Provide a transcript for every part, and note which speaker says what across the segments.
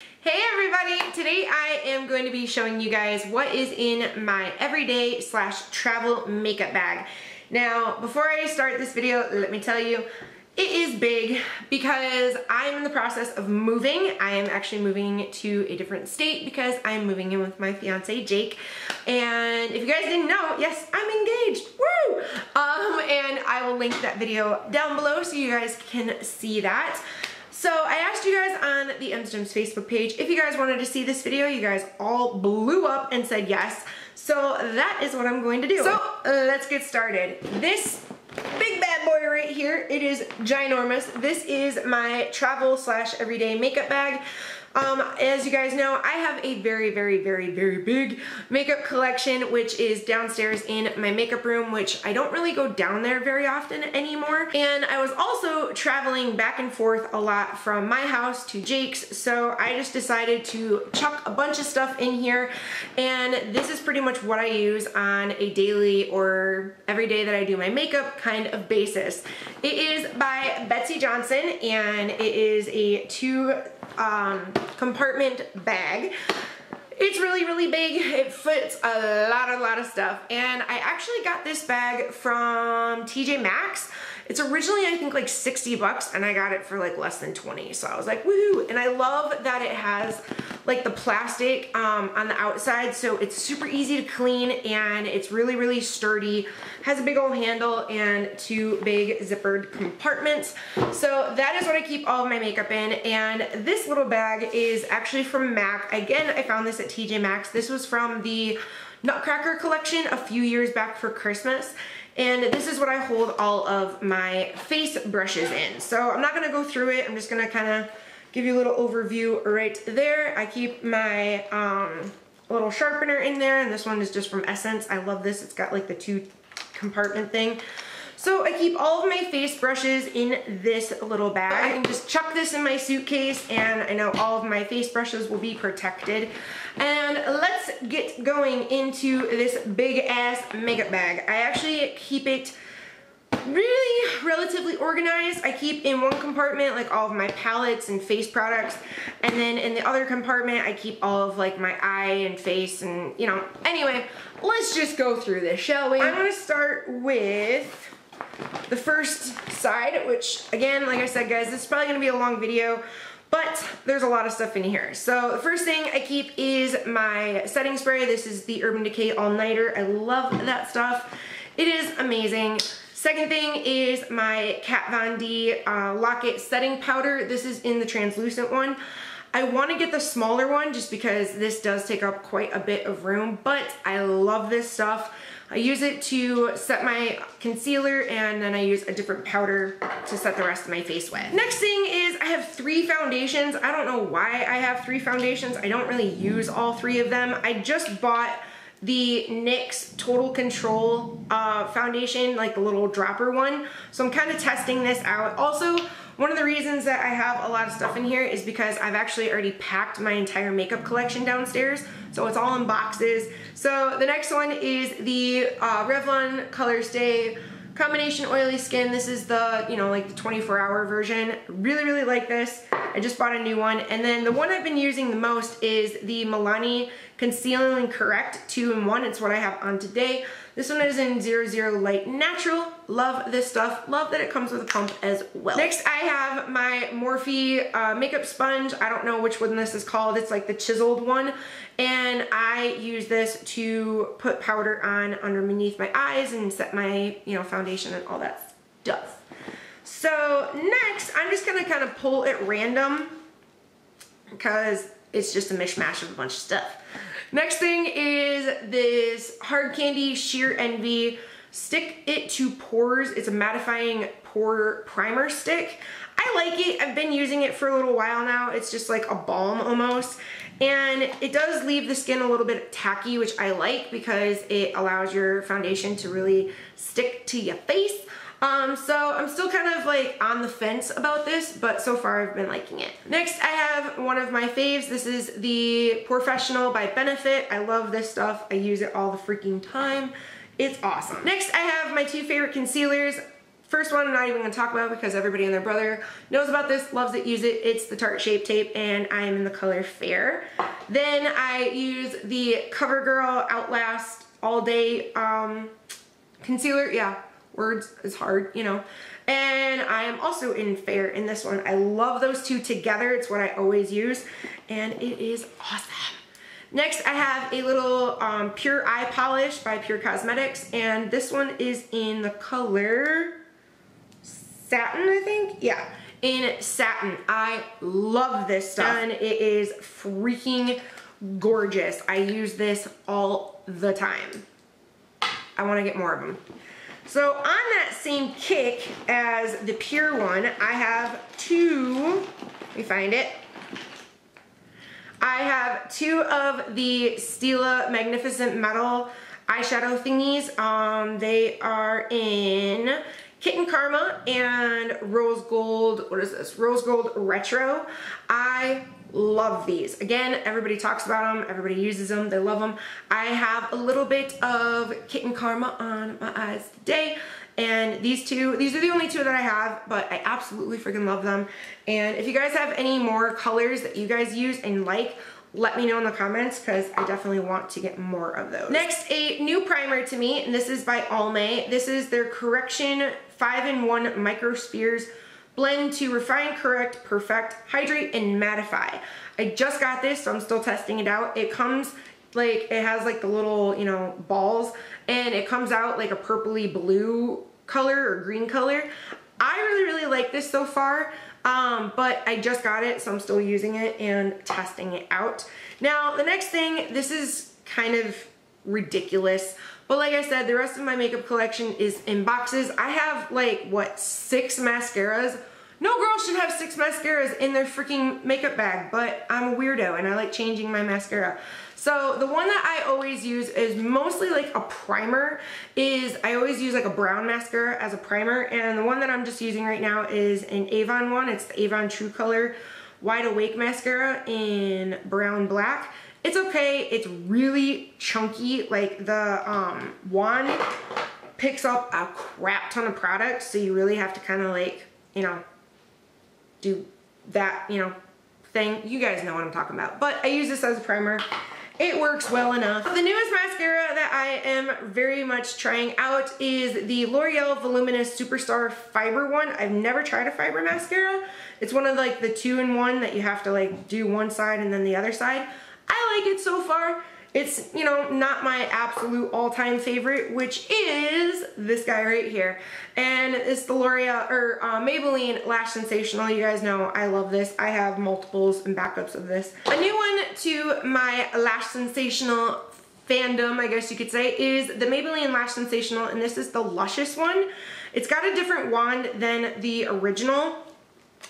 Speaker 1: Hey everybody! Today I am going to be showing you guys what is in my everyday / travel makeup bag. Now, before I start this video, let me tell you, it is big because I'm in the process of moving. I am actually moving to a different state because I'm moving in with my fiance, Jake. And if you guys didn't know, yes, I'm engaged. Woo! And I will link that video down below so you guys can see that. So I asked you guys on the Msgems Facebook page if you guys wanted to see this video. You guys all blew up and said yes. So that is what I'm going to do. So let's get started. This big bad boy right here, it is ginormous. This is my travel / everyday makeup bag. As you guys know, I have a very big makeup collection, which is downstairs in my makeup room, which I don't really go down there very often anymore. And I was also traveling back and forth a lot from my house to Jake's, so I just decided to chuck a bunch of stuff in here, and this is pretty much what I use on a daily or every day that I do my makeup kind of basis. It is by Betsy Johnson, and it is a 2 compartment bag. It's really big. It fits a lot of stuff, and I actually got this bag from TJ Maxx. It's originally I think like 60 bucks, and I got it for like less than 20, so I was like woohoo. And I love that it has like the plastic on the outside, so it's super easy to clean, and it's really sturdy. Has a big old handle and 2 big zippered compartments. So that is what I keep all of my makeup in, and this little bag is actually from MAC. Again, I found this at TJ Maxx. This was from the Nutcracker collection a few years back for Christmas. And this is what I hold all of my face brushes in. So I'm not gonna go through it. I'm just gonna kind of give you a little overview right there. I keep my little sharpener in there, and this one is just from Essence. I love this. It's got like the 2 compartment thing. So I keep all of my face brushes in this little bag. I can just chuck this in my suitcase, and I know all of my face brushes will be protected. And let's get going into this big ass makeup bag. I actually keep it really relatively organized. I keep in one compartment like all of my palettes and face products, and then in the other compartment I keep all of like my eye and face, and you know. Anyway, let's just go through this, shall we? I'm gonna start with the first side, which again, like I said guys, this is probably gonna be a long video, but there's a lot of stuff in here. So the first thing I keep is my setting spray. This is the Urban Decay All Nighter. I love that stuff. It is amazing. Second thing is my Kat Von D Lock-It setting powder. This is in the translucent one. I want to get the smaller one just because this does take up quite a bit of room, but I love this stuff. I use it to set my concealer, and then I use a different powder to set the rest of my face with. Next thing is I have 3 foundations. I don't know why I have 3 foundations. I don't really use all 3 of them. I just bought the NYX Total Control foundation, like the little dropper one. So I'm kind of testing this out. Also, one of the reasons that I have a lot of stuff in here is because I've actually already packed my entire makeup collection downstairs. So it's all in boxes. So the next one is the Revlon Color Stay Combination Oily Skin. This is the, you know, like the 24-hour version. Really like this. I just bought a new one. And then the one I've been using the most is the Milani Conceal and Correct 2-in-1. It's what I have on today. This one is in 00 Light Natural. Love this stuff. Love that it comes with a pump as well. Next, I have my Morphe makeup sponge. I don't know which one this is called. It's like the chiseled one. And I use this to put powder on underneath my eyes and set my, you know, foundation and all that stuff. So next, I'm just gonna kind of pull at random because it's just a mishmash of a bunch of stuff. Next thing is this Hard Candy Sheer Envy Stick It to Pores. It's a mattifying pore primer stick. I like it. I've been using it for a little while now. It's just like a balm almost. And it does leave the skin a little bit tacky, which I like because it allows your foundation to really stick to your face. So I'm still kind of like on the fence about this, but so far I've been liking it. Next, I have one of my faves. This is the Professional by Benefit. I love this stuff. I use it all the freaking time. It's awesome. Next, I have my 2 favorite concealers. First one I'm not even going to talk about because everybody and their brother knows about this, loves it, use it. It's the Tarte Shape Tape, and I am in the color Fair. Then I use the CoverGirl Outlast All Day concealer. Yeah, words is hard, you know. And I am also in Fair in this one. I love those two together. It's what I always use, and it is awesome. Next, I have a little Pure Eye Polish by Pure Cosmetics, and this one is in the color Satin, I think? Yeah, in Satin. I love this stuff, and it is freaking gorgeous. I use this all the time. I want to get more of them. So on that same kick as the Pure one, I have two, let me find it. I have two of the Stila Magnificent Metal eyeshadow thingies. They are in Kitten Karma and Rose Gold, what is this? Rose Gold Retro. I love these. Again, everybody talks about them, everybody uses them, they love them. I have a little bit of Kitten Karma on my eyes today. And these are the only two that I have, but I absolutely freaking love them. And if you guys have any more colors that you guys use and like, let me know in the comments because I definitely want to get more of those. Next, a new primer to me, and this is by Almay. This is their Correction 5-in-1 Microspheres Blend to Refine, Correct, Perfect, Hydrate, and Mattify. I just got this, so I'm still testing it out. It comes like, it has like the little, you know, balls, and it comes out like a purpley blue color or green color. I really like this so far, but I just got it, so I'm still using it and testing it out. Now, the next thing, this is kind of ridiculous, but like I said, the rest of my makeup collection is in boxes. I have like, what, 6 mascaras? No girl should have 6 mascaras in their freaking makeup bag, but I'm a weirdo and I like changing my mascara. So the one that I always use is mostly like a primer. I always use like a brown mascara as a primer, and the one that I'm just using right now is an Avon one. It's the Avon True Color Wide Awake Mascara in brown black. It's okay, it's really chunky. Like the wand picks up a crap ton of product, so you really have to kind of like, you know, do that, you know, thing. You guys know what I'm talking about. But I use this as a primer. It works well enough. The newest mascara that I am very much trying out is the L'Oreal Voluminous Superstar Fiber one. I've never tried a fiber mascara. It's one of like the 2-in-1 that you have to like do one side and then the other side. I like it so far. It's, you know, not my absolute all-time favorite, which is this guy right here. And it's the L'Oreal, or Maybelline Lash Sensational. You guys know I love this. I have multiples and backups of this. A new one to my Lash Sensational fandom, I guess you could say, is the Maybelline Lash Sensational, and this is the Luscious one. It's got a different wand than the original,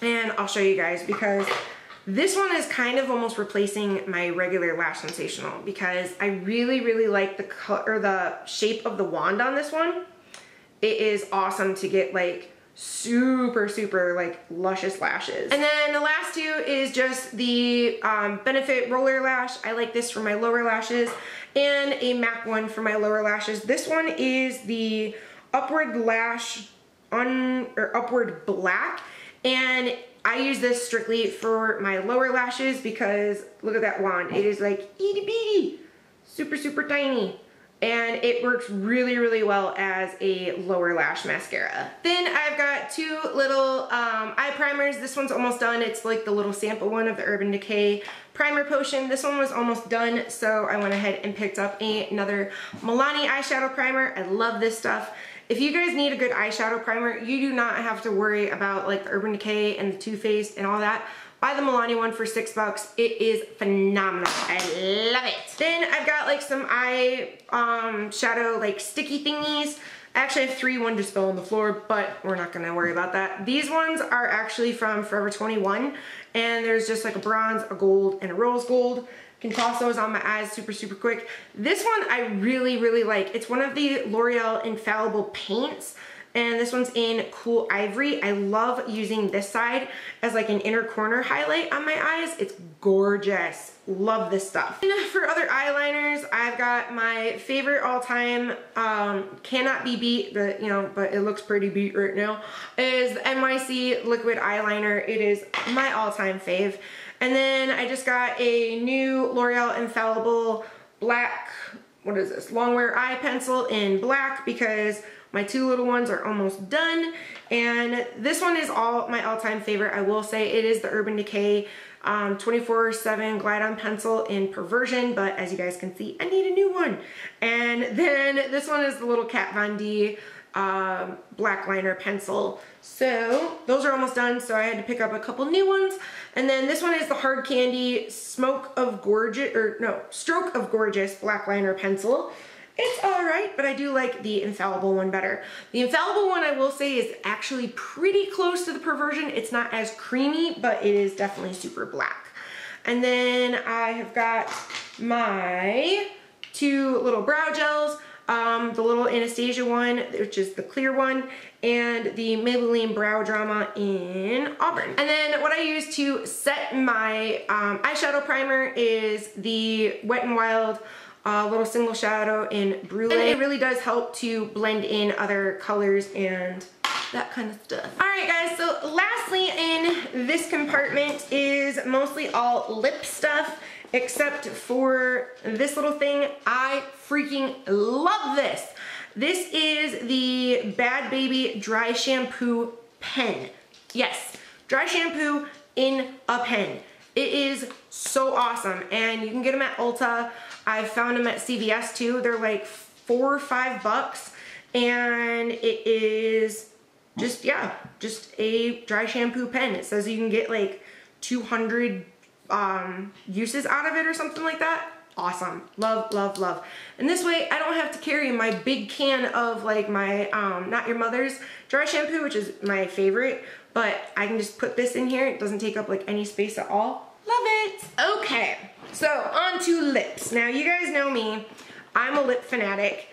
Speaker 1: and I'll show you guys because this one is kind of almost replacing my regular Lash Sensational because I really like the color, or the shape of the wand on this one. It is awesome to get like super like luscious lashes. And then the last two is just the Benefit Roller Lash. I like this for my lower lashes, and a MAC one for my lower lashes. This one is the Upward Lash Upward Black, and I use this strictly for my lower lashes because look at that wand. It is like itty bitty, super tiny. And it works really well as a lower lash mascara. Then I've got two little eye primers. This one's almost done. It's like the little sample one of the Urban Decay Primer Potion. This one was almost done, so I went ahead and picked up another Milani eyeshadow primer. I love this stuff. If you guys need a good eyeshadow primer, you do not have to worry about like the Urban Decay and the Too Faced and all that. Buy the Milani one for $6. It is phenomenal. I love it. Then I've got like some eye shadow like sticky thingies. I actually have 3. One just fell on the floor, but we're not gonna worry about that. These ones are actually from Forever 21, and there's just like a bronze, a gold, and a rose gold. Can toss those on my eyes super quick. This one I really like. It's one of the L'Oreal Infallible paints, and this one's in Cool Ivory. I love using this side as like an inner corner highlight on my eyes. It's gorgeous. Love this stuff. And for other eyeliners, I've got my favorite all-time, cannot be beat, but but it looks pretty beat right now, is the NYC liquid eyeliner. It is my all-time fave. And then I just got a new L'Oreal Infallible black, what is this, longwear eye pencil in black because my two little ones are almost done. And this one is my all-time favorite. I will say it is the Urban Decay 24/7 Glide On Pencil in Perversion, but as you guys can see, I need a new one. And then this one is the little Kat Von D black liner pencil. So those are almost done, so I had to pick up a couple new ones. And then this one is the Hard Candy Stroke of Gorgeous black liner pencil. It's alright, but I do like the Infallible one better. The Infallible one, I will say, is actually pretty close to the Perversion. It's not as creamy, but it is definitely super black. And then I have got my two little brow gels. The little Anastasia one, which is the clear one, and the Maybelline Brow Drama in Auburn. And then what I use to set my eyeshadow primer is the Wet n Wild little single shadow in Brulee. And it really does help to blend in other colors and that kind of stuff. Alright guys, so lastly in this compartment is mostly all lip stuff, except for this little thing. I freaking love this. This is the Bad Baby Dry Shampoo Pen. Yes, dry shampoo in a pen. It is so awesome, and you can get them at Ulta. I've found them at CVS too. They're like $4 or $5, and it is just, yeah, just a dry shampoo pen. It says you can get like 200 uses out of it or something like that. Awesome. Love, love, love. And this way I don't have to carry my big can of like my Not Your Mother's dry shampoo, which is my favorite, but I can just put this in here. It doesn't take up like any space at all. Love it. Okay, so on to lips. Now you guys know me. I'm a lip fanatic.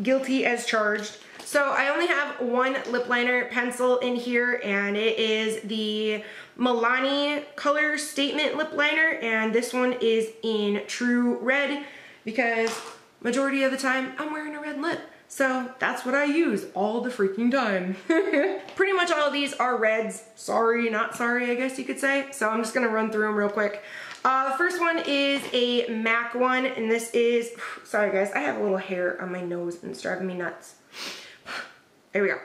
Speaker 1: Guilty as charged. So I only have one lip liner pencil in here, and it is the Milani Color Statement Lip Liner, and this one is in True Red because majority of the time I'm wearing a red lip. So that's what I use all the freaking time. Pretty much all of these are reds. Sorry, not sorry, I guess you could say. So I'm just gonna run through them real quick. The first one is a MAC one, and this is, sorry guys, I have a little hair on my nose and it's driving me nuts. There we go.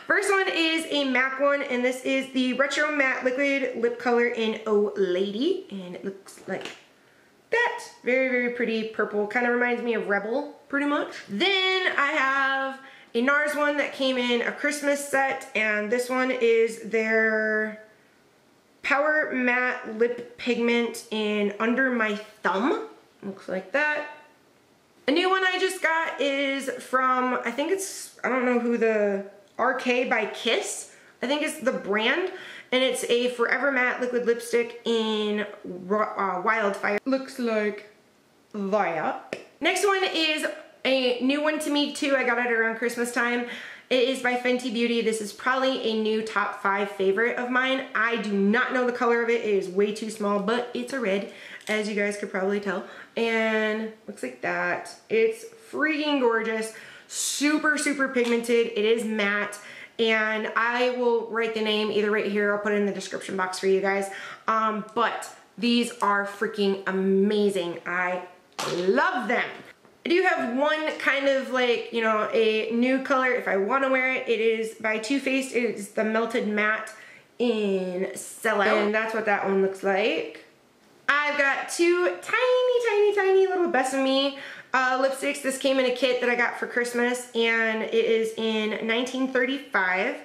Speaker 1: First one is a MAC one, and this is the Retro Matte Liquid Lip Color in Oh Lady, and it looks like that. Very, very pretty purple. Kind of reminds me of Rebel, pretty much. Then I have a NARS one that came in a Christmas set, and this one is their Power Matte Lip Pigment in Under My Thumb. Looks like that. A new one I just got is from, I think it's, I don't know who the, RK by Kiss, I think it's the brand, and it's a Forever Matte Liquid Lipstick in Wildfire. Looks like that. Next one is a new one to me too. I got it around Christmas time. It is by Fenty Beauty. This is probably a new top 5 favorite of mine. I do not know the color of it. It is way too small, but it's a red, as you guys could probably tell. And looks like that. It's freaking gorgeous. Super, super pigmented. It is matte, and I will write the name either right here. I'll put it in the description box for you guys. But these are freaking amazing. I love them. I do have one kind of like, you know, a nude color if I want to wear it. It is by Too Faced. It is the Melted Matte in Sellout, and that's what that one looks like. I've got two tiny little Best of Me lipsticks. This came in a kit that I got for Christmas, and it is in 1935,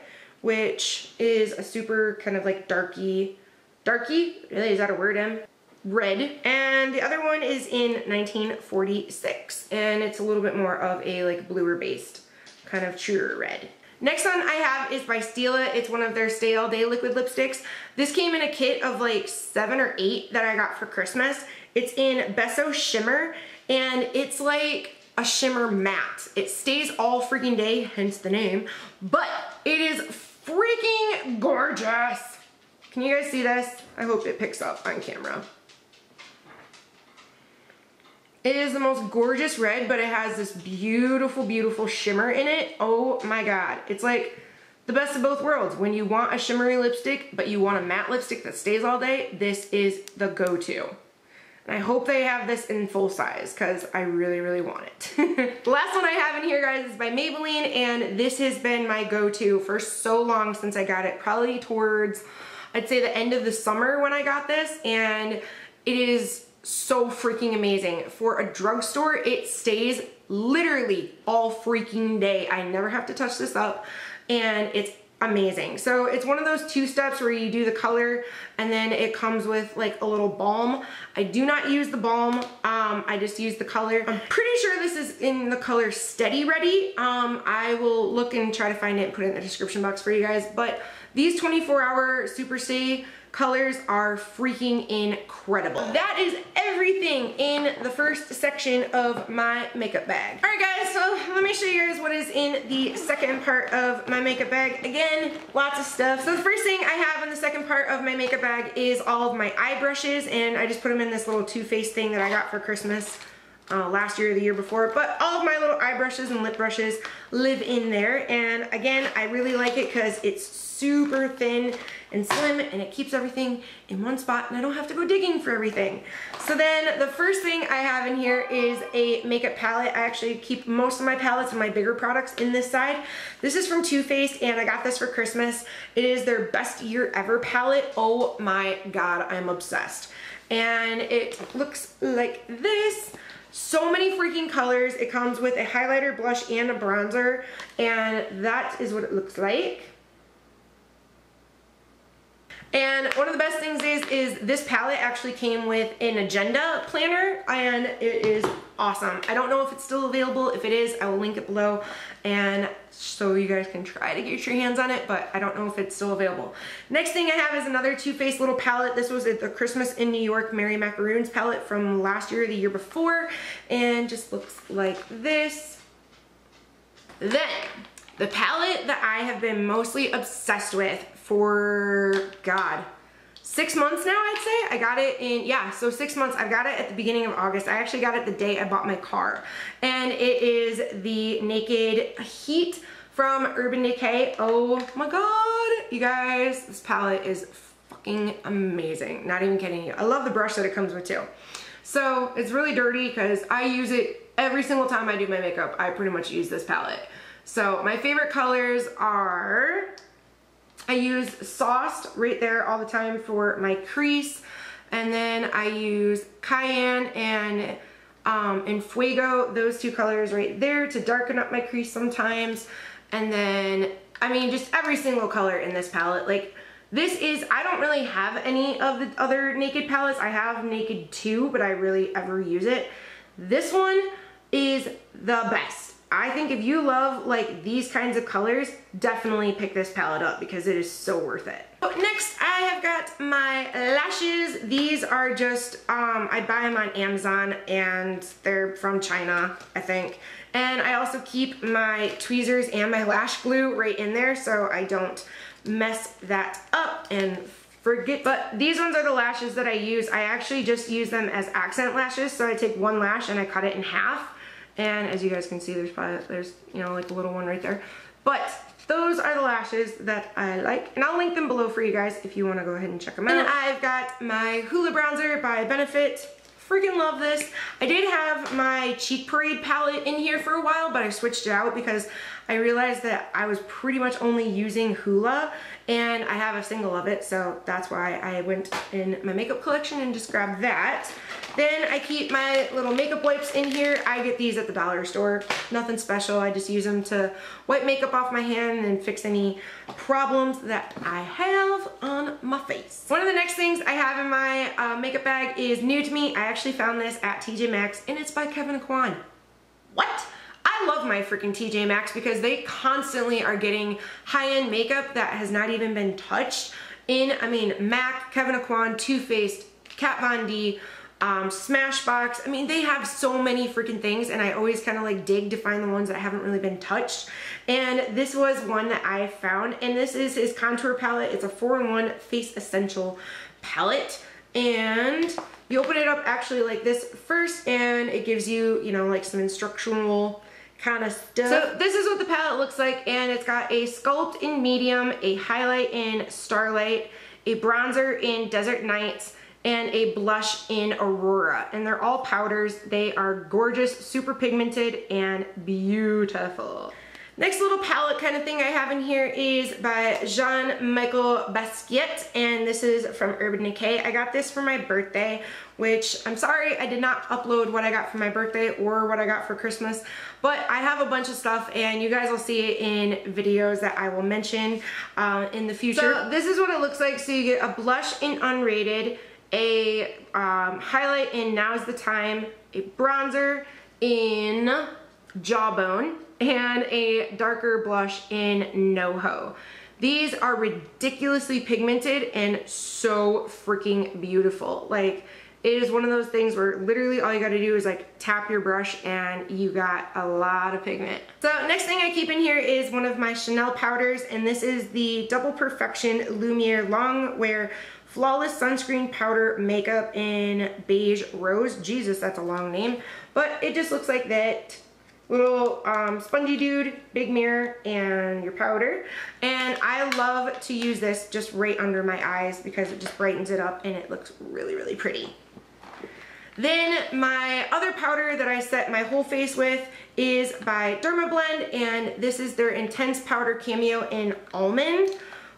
Speaker 1: which is a super kind of like darky, really, is that a word, Em? Red. And the other one is in 1946, and it's a little bit more of a like bluer based, kind of truer red. Next one I have is by Stila. It's one of their Stay All Day liquid lipsticks. This came in a kit of like 7 or 8 that I got for Christmas. It's in Beso Shimmer, and it's like a shimmer matte. It stays all freaking day, hence the name, but it is freaking gorgeous. Can you guys see this? I hope it picks up on camera. It is the most gorgeous red, but it has this beautiful, beautiful shimmer in it. Oh my God. It's like the best of both worlds. When you want a shimmery lipstick, but you want a matte lipstick that stays all day, this is the go-to. And I hope they have this in full size because I really, really want it. The last one I have in here, guys, is by Maybelline, and this has been my go-to for so long since I got it. Probably towards, I'd say, the end of the summer when I got this, and it is so freaking amazing. For a drugstore, it stays literally all freaking day. I never have to touch this up, and it's amazing. So it's one of those two steps where you do the color and then it comes with like a little balm. I do not use the balm, I just use the color. I'm pretty sure this is in the color Steady Ready. I will look and try to find it and put it in the description box for you guys, but these 24-hour Super Stay colors are freaking incredible. That is everything in the first section of my makeup bag. All right, guys, so let me show you guys what is in the second part of my makeup bag. Again, lots of stuff. So the first thing I have in the second part of my makeup bag is all of my eye brushes, and I just put them in this little Too Faced thing that I got for Christmas last year or the year before, but all of my little eye brushes and lip brushes live in there. And again, I really like it because it's super thin and slim, and it keeps everything in one spot, and I don't have to go digging for everything. So then the first thing I have in here is a makeup palette. I actually keep most of my palettes and my bigger products in this side. This is from Too Faced, and I got this for Christmas. It is their Best Year Ever palette. Oh my God, I'm obsessed. And it looks like this. So many freaking colors. It comes with a highlighter, blush, and a bronzer, and that is what it looks like. And one of the best things is this palette actually came with an agenda planner, and it is awesome. I don't know if it's still available. If it is, I will link it below, and so you guys can try to get your hands on it, but I don't know if it's still available. Next thing I have is another Too Faced little palette. This was the Christmas in New York Merry Macaroons palette from last year or the year before, and just looks like this. Then, the palette that I have been mostly obsessed with for, God, 6 months now, I'd say. I got it in, yeah, so 6 months. I got it at the beginning of August. I actually got it the day I bought my car. And it is the Naked Heat from Urban Decay. Oh my God, you guys, this palette is fucking amazing. Not even kidding you. I love the brush that it comes with too. So it's really dirty because I use it every single time I do my makeup. I pretty much use this palette. So my favorite colors are, I use Sauced right there all the time for my crease, and then I use Cayenne and Fuego, those two colors right there to darken up my crease sometimes. And then, I mean, just every single color in this palette. Like, this is, I don't really have any of the other Naked palettes. I have Naked 2, but I rarely ever use it. This one is the best. I think if you love like these kinds of colors, definitely pick this palette up because it is so worth it. So next I have got my lashes. These are just, I buy them on Amazon and they're from China, I think. And I also keep my tweezers and my lash glue right in there so I don't mess that up and forget. But these ones are the lashes that I use. I actually just use them as accent lashes. So I take one lash and I cut it in half. And as you guys can see, there's you know, like a little one right there. But those are the lashes that I like. And I'll link them below for you guys if you want to go ahead and check them out. And I've got my Hoola Bronzer by Benefit. Freaking love this. I did have my Cheek Parade palette in here for a while, but I switched it out because I realized that I was pretty much only using Hoola, and I have a single of it, so that's why I went in my makeup collection and just grabbed that. Then I keep my little makeup wipes in here. I get these at the dollar store. Nothing special. I just use them to wipe makeup off my hand and fix any problems that I have on my face. One of the next things I have in my makeup bag is new to me. I actually found this at TJ Maxx, and it's by Kevyn Aucoin. What? I love my freaking TJ Maxx because they constantly are getting high-end makeup that has not even been touched in, I mean, MAC, Kevyn Aucoin, Too Faced, Kat Von D, Smashbox. I mean, they have so many freaking things, and I always kind of like dig to find the ones that haven't really been touched. And this was one that I found, and this is his contour palette. It's a 4-in-1 Face Essential palette, and you open it up actually like this first, and it gives you, you know, like some instructional kind of stuff. So this is what the palette looks like, and it's got a sculpt in medium, a highlight in Starlight, a bronzer in Desert Nights, and a blush in Aurora. And they're all powders. They are gorgeous, super pigmented, and beautiful. Next little palette kind of thing I have in here is by Jean-Michel Basquiat, and this is from Urban Decay. I got this for my birthday, which I'm sorry I did not upload what I got for my birthday or what I got for Christmas, but I have a bunch of stuff, and you guys will see it in videos that I will mention in the future. So this is what it looks like. So you get a blush in Unrated, a highlight in Now's the Time, a bronzer in Jawbone, and a darker blush in NoHo. These are ridiculously pigmented and so freaking beautiful. Like, it is one of those things where literally all you gotta do is like tap your brush and you got a lot of pigment. So next thing I keep in here is one of my Chanel powders, and this is the Double Perfection Lumiere Long Wear Flawless Sunscreen Powder Makeup in Beige Rose. Jesus, that's a long name. But it just looks like that. Little spongy dude, big mirror, and your powder. And I love to use this just right under my eyes because it just brightens it up and it looks really, really pretty. Then my other powder that I set my whole face with is by Dermablend, and this is their Intense Powder Cameo in Almond.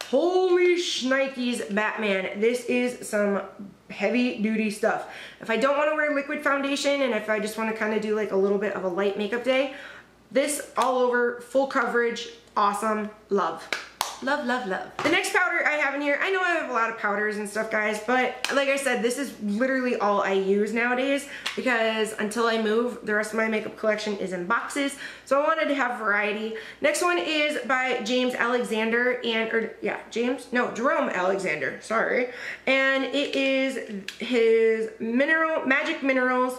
Speaker 1: Holy shnikes, Batman. This is some heavy duty stuff. If I don't want to wear liquid foundation, and if I just want to kind of do like a little bit of a light makeup day, this all over, full coverage, awesome, love. Love, love, love. The next powder I have in here, I know I have a lot of powders and stuff, guys, but like I said, this is literally all I use nowadays because until I move, the rest of my makeup collection is in boxes, so I wanted to have variety. Next one is by James Alexander, Jerome Alexander, sorry. And it is his Magic Minerals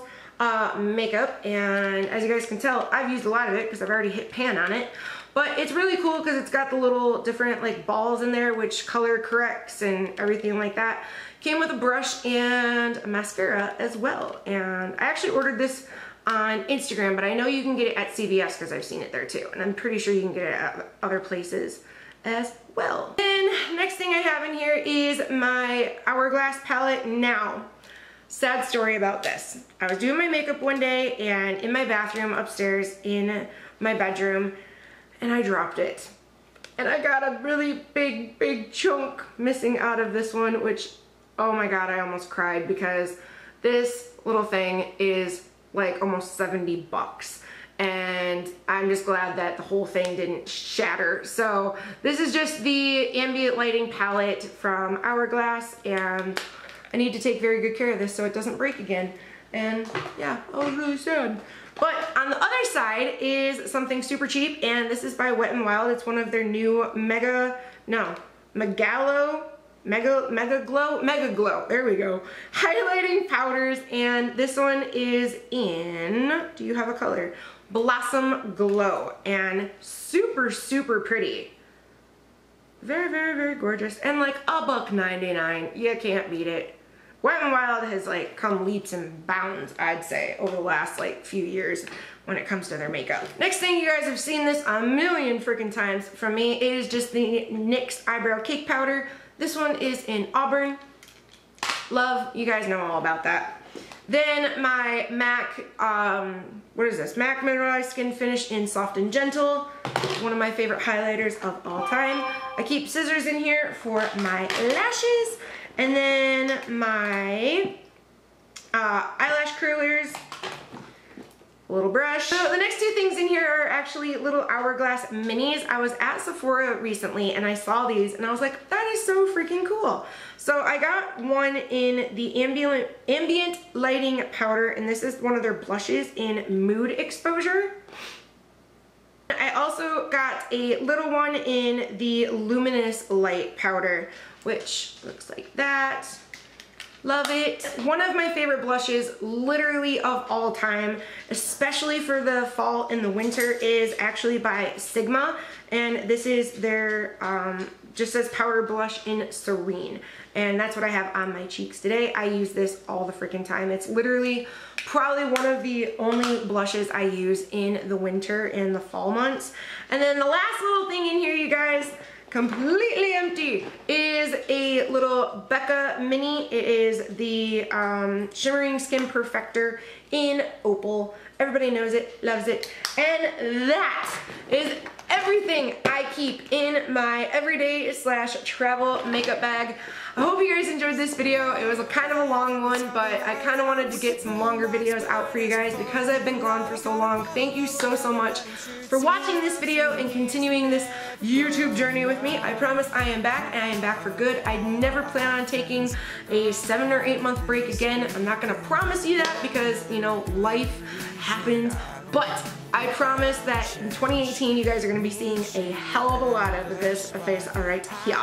Speaker 1: makeup, and as you guys can tell, I've used a lot of it because I've already hit pan on it. But it's really cool because it's got the little different like balls in there which color corrects and everything like that. Came with a brush and a mascara as well. And I actually ordered this on Instagram, but I know you can get it at CVS because I've seen it there too. And I'm pretty sure you can get it at other places as well. Then next thing I have in here is my Hourglass palette. Now, sad story about this. I was doing my makeup one day and in my bathroom upstairs in my bedroom, and I dropped it. And I got a really big chunk missing out of this one, which, oh my god, I almost cried because this little thing is like almost 70 bucks. And I'm just glad that the whole thing didn't shatter. So this is just the ambient lighting palette from Hourglass, and I need to take very good care of this so it doesn't break again. And yeah, I was really sad. But on the other side is something super cheap, and this is by Wet n Wild. It's one of their new Mega Glow, there we go, highlighting powders, and this one is in, do you have a color? Blossom Glow, and super pretty. Very gorgeous, and like $1.99. You can't beat it. Wet n Wild has like come leaps and bounds, I'd say, over the last like few years when it comes to their makeup. Next thing, you guys have seen this a million freaking times from me, it is just the NYX Eyebrow Cake Powder. This one is in Auburn. Love, you guys know all about that. Then my MAC, what is this? MAC Mineralized Skin Finish in Soft and Gentle. One of my favorite highlighters of all time. I keep scissors in here for my lashes. And then my eyelash curlers, a little brush. So the next two things in here are actually little Hourglass minis. I was at Sephora recently and I saw these and I was like, that is so freaking cool. So I got one in the ambient lighting powder, and this is one of their blushes in Mood Exposure. I also got a little one in the Luminous Light powder, which looks like that. Love it. One of my favorite blushes, literally of all time, especially for the fall and the winter, is actually by Sigma. And this is their, just says powder blush in Serene. And that's what I have on my cheeks today. I use this all the freaking time. It's literally probably one of the only blushes I use in the winter and the fall months. And then the last little thing in here, you guys, completely empty, is a little Becca mini. It is the Shimmering Skin Perfector in Opal. Everybody knows it, loves it. And that is everything I keep in my everyday / travel makeup bag. I hope you guys enjoyed this video. It was kind of a long one, but I kind of wanted to get some longer videos out for you guys because I've been gone for so long. Thank you so much for watching this video and continuing this YouTube journey with me. I promise I am back, and I am back for good. I never plan on taking a 7 or 8 month break again. I'm not gonna promise you that because, you know, life happens. But I promise that in 2018, you guys are gonna be seeing a hell of a lot of this face right here.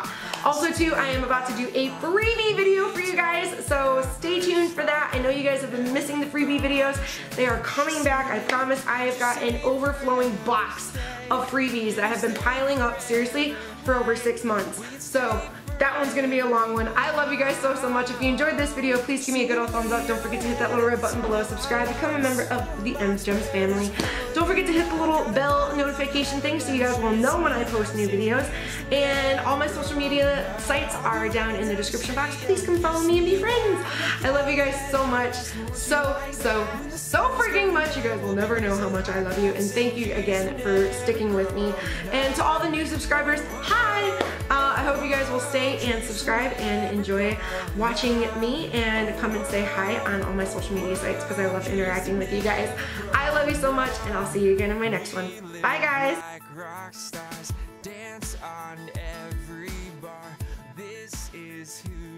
Speaker 1: Also too, I am about to do a freebie video for you guys, so stay tuned for that. I know you guys have been missing the freebie videos. They are coming back. I promise. I have got an overflowing box of freebies that have been piling up, seriously, for over 6 months. So that one's gonna be a long one. I love you guys so much. If you enjoyed this video, please give me a good old thumbs up. Don't forget to hit that little red button below. Subscribe, become a member of the M's Gems family. Don't forget to hit the little bell notification thing so you guys will know when I post new videos. And all my social media sites are down in the description box. Please come follow me and be friends. I love you guys so much. So freaking much. You guys will never know how much I love you. And thank you again for sticking with me. And to all the new subscribers, hi! I hope you guys will stay and subscribe and enjoy watching me, and come and say hi on all my social media sites because I love interacting with you guys. I love you so much, and I'll see you again in my next one. Bye guys! Rock stars dance on every bar. This is who